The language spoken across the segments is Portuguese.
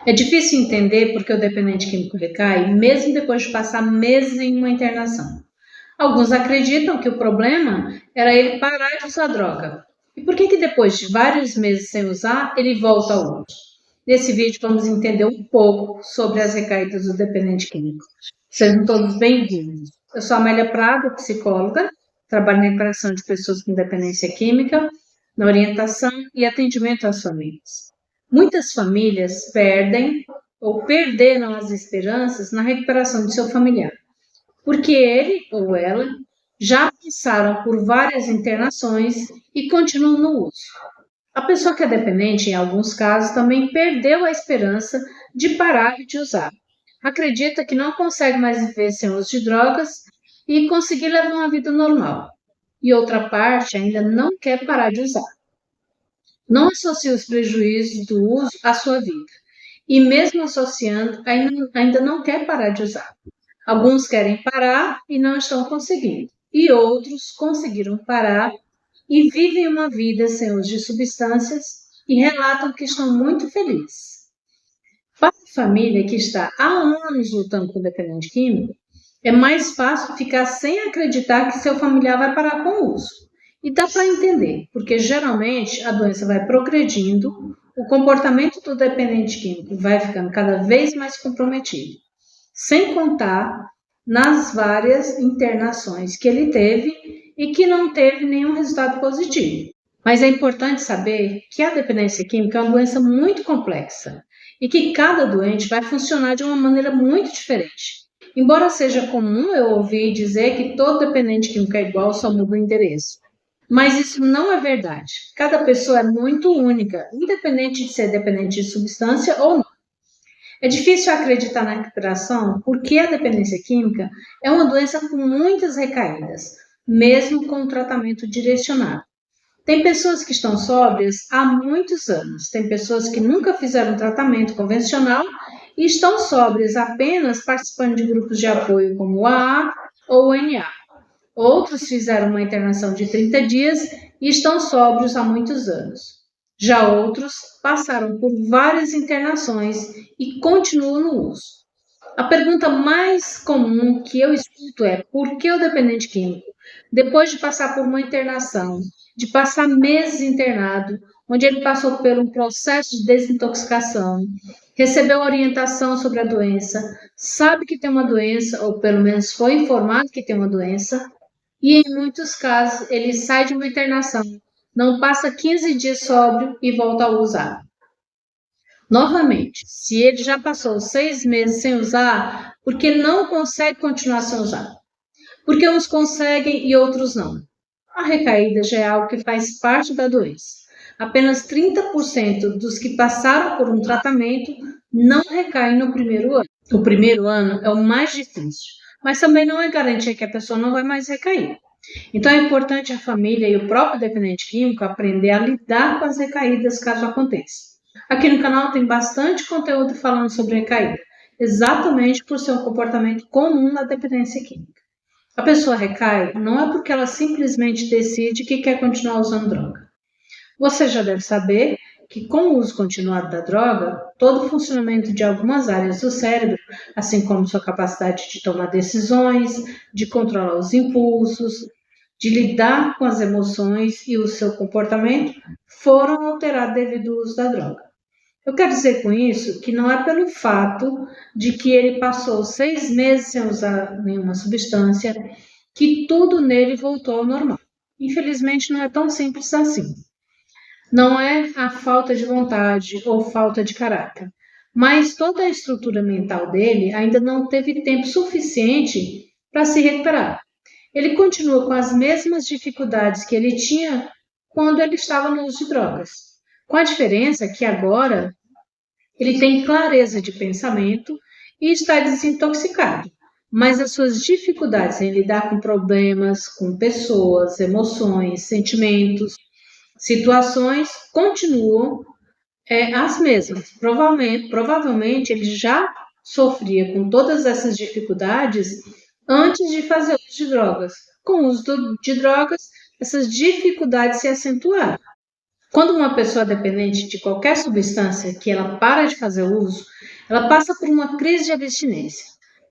É difícil entender porque o dependente químico recai, mesmo depois de passar meses em uma internação. Alguns acreditam que o problema era ele parar de usar droga. E por que depois de vários meses sem usar, ele volta ao uso? Nesse vídeo vamos entender um pouco sobre as recaídas do dependente químico. Sejam todos bem-vindos. Eu sou Amélia Prado, psicóloga, trabalho na recuperação de pessoas com dependência química, na orientação e atendimento às famílias. Muitas famílias perdem ou perderam as esperanças na recuperação de seu familiar, porque ele ou ela já passaram por várias internações e continuam no uso. A pessoa que é dependente, em alguns casos, também perdeu a esperança de parar de usar. Acredita que não consegue mais viver sem o uso de drogas e conseguir levar uma vida normal. E outra parte ainda não quer parar de usar. Não associa os prejuízos do uso à sua vida. E mesmo associando, ainda não quer parar de usar. Alguns querem parar e não estão conseguindo. E outros conseguiram parar e vivem uma vida sem uso de substâncias e relatam que estão muito felizes. Para a família que está há anos lutando com o dependente químico, é mais fácil ficar sem acreditar que seu familiar vai parar com o uso. E dá para entender, porque geralmente a doença vai progredindo, o comportamento do dependente químico vai ficando cada vez mais comprometido. Sem contar nas várias internações que ele teve e que não teve nenhum resultado positivo. Mas é importante saber que a dependência química é uma doença muito complexa e que cada doente vai funcionar de uma maneira muito diferente. Embora seja comum eu ouvir dizer que todo dependente químico é igual, só muda o endereço. Mas isso não é verdade. Cada pessoa é muito única, independente de ser dependente de substância ou não. É difícil acreditar na recuperação porque a dependência química é uma doença com muitas recaídas, mesmo com o tratamento direcionado. Tem pessoas que estão sóbrias há muitos anos, tem pessoas que nunca fizeram tratamento convencional e estão sóbrias apenas participando de grupos de apoio como o AA ou o NA. Outros fizeram uma internação de 30 dias e estão sóbrios há muitos anos. Já outros passaram por várias internações e continuam no uso. A pergunta mais comum que eu escuto é: por que o dependente químico, depois de passar por uma internação, de passar meses internado, onde ele passou por um processo de desintoxicação, recebeu orientação sobre a doença, sabe que tem uma doença, ou pelo menos foi informado que tem uma doença, e em muitos casos ele sai de uma internação, não passa 15 dias sóbrio e volta a usar? Novamente, se ele já passou 6 meses sem usar, por que não consegue continuar sem usar? Porque uns conseguem e outros não. A recaída já é algo que faz parte da doença. Apenas 30% dos que passaram por um tratamento não recaem no primeiro ano. O primeiro ano é o mais difícil, mas também não é garantia que a pessoa não vai mais recair. Então é importante a família e o próprio dependente químico aprender a lidar com as recaídas caso aconteça. Aqui no canal tem bastante conteúdo falando sobre recaída, exatamente por ser um comportamento comum na dependência química. A pessoa recai não é porque ela simplesmente decide que quer continuar usando droga. Você já deve saber que com o uso continuado da droga, todo o funcionamento de algumas áreas do cérebro, assim como sua capacidade de tomar decisões, de controlar os impulsos, de lidar com as emoções e o seu comportamento, foram alterados devido ao uso da droga. Eu quero dizer com isso que não é pelo fato de que ele passou 6 meses sem usar nenhuma substância que tudo nele voltou ao normal. Infelizmente, não é tão simples assim. Não é a falta de vontade ou falta de caráter, mas toda a estrutura mental dele ainda não teve tempo suficiente para se recuperar. Ele continua com as mesmas dificuldades que ele tinha quando ele estava no uso de drogas, com a diferença que agora ele tem clareza de pensamento e está desintoxicado, mas as suas dificuldades em lidar com problemas, com pessoas, emoções, sentimentos, situações continuam as mesmas. Provavelmente ele já sofria com todas essas dificuldades antes de fazer uso de drogas. Com o uso de drogas, essas dificuldades se acentuaram. Quando uma pessoa é dependente de qualquer substância que ela para de fazer uso, ela passa por uma crise de abstinência,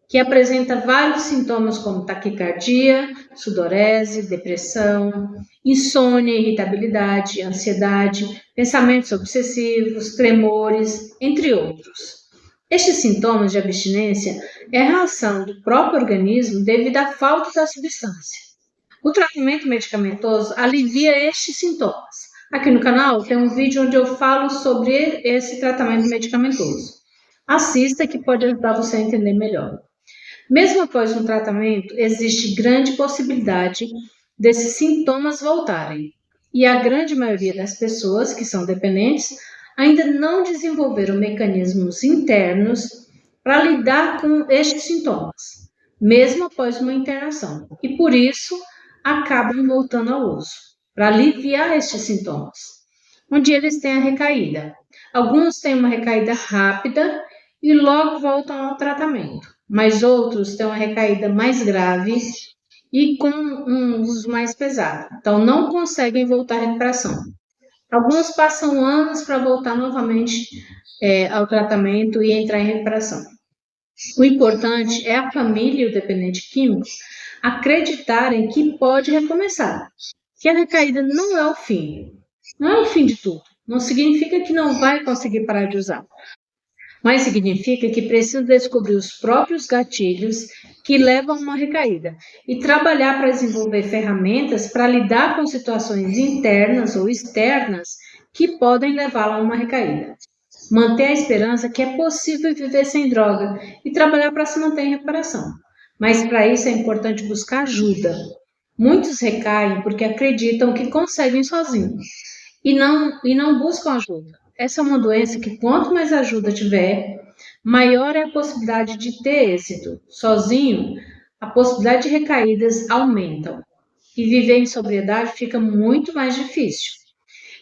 que apresenta vários sintomas como taquicardia, sudorese, depressão, insônia, irritabilidade, ansiedade, pensamentos obsessivos, tremores, entre outros. Estes sintomas de abstinência é a reação do próprio organismo devido à falta da substância. O tratamento medicamentoso alivia estes sintomas. Aqui no canal tem um vídeo onde eu falo sobre esse tratamento medicamentoso. Assista que pode ajudar você a entender melhor. Mesmo após um tratamento, existe grande possibilidade desses sintomas voltarem. E a grande maioria das pessoas que são dependentes ainda não desenvolveram mecanismos internos para lidar com estes sintomas, mesmo após uma internação. E por isso, acabam voltando ao uso, para aliviar estes sintomas. Um dia eles têm a recaída. Alguns têm uma recaída rápida e logo voltam ao tratamento, mas outros têm uma recaída mais grave e com um uso mais pesado. Então, não conseguem voltar à recuperação. Alguns passam anos para voltar novamente ao tratamento e entrar em recuperação. O importante é a família e o dependente químico acreditarem que pode recomeçar, que a recaída não é o fim, não é o fim de tudo. Não significa que não vai conseguir parar de usar, mas significa que precisa descobrir os próprios gatilhos que levam a uma recaída e trabalhar para desenvolver ferramentas para lidar com situações internas ou externas que podem levá-la a uma recaída. Manter a esperança que é possível viver sem droga e trabalhar para se manter em recuperação. Mas para isso é importante buscar ajuda. Muitos recaem porque acreditam que conseguem sozinhos e não buscam ajuda. Essa é uma doença que quanto mais ajuda tiver, maior é a possibilidade de ter êxito. Sozinho, a possibilidade de recaídas aumentam e viver em sobriedade fica muito mais difícil.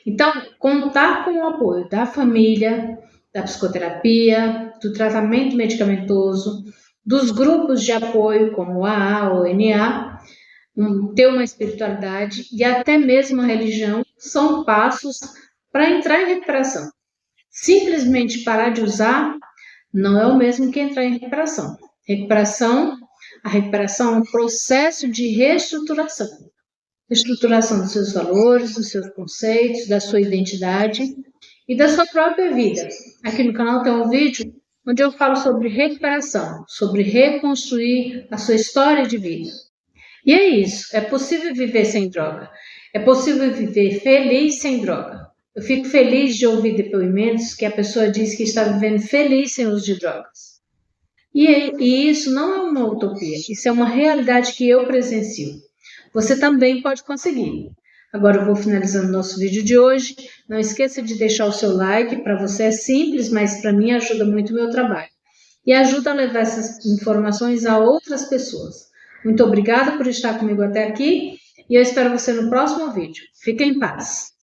Então, contar com o apoio da família, da psicoterapia, do tratamento medicamentoso, dos grupos de apoio como o AA ou NA, ter uma espiritualidade e até mesmo a religião são passos para entrar em recuperação. Simplesmente parar de usar não é o mesmo que entrar em recuperação. A recuperação é um processo de reestruturação. Reestruturação dos seus valores, dos seus conceitos, da sua identidade e da sua própria vida. Aqui no canal tem um vídeo onde eu falo sobre recuperação, sobre reconstruir a sua história de vida. E é isso, é possível viver sem droga, é possível viver feliz sem droga. Eu fico feliz de ouvir depoimentos que a pessoa diz que está vivendo feliz sem uso de drogas. E isso não é uma utopia, isso é uma realidade que eu presencio. Você também pode conseguir. Agora eu vou finalizando nosso vídeo de hoje. Não esqueça de deixar o seu like, para você é simples, mas para mim ajuda muito o meu trabalho. E ajuda a levar essas informações a outras pessoas. Muito obrigada por estar comigo até aqui e eu espero você no próximo vídeo. Fique em paz.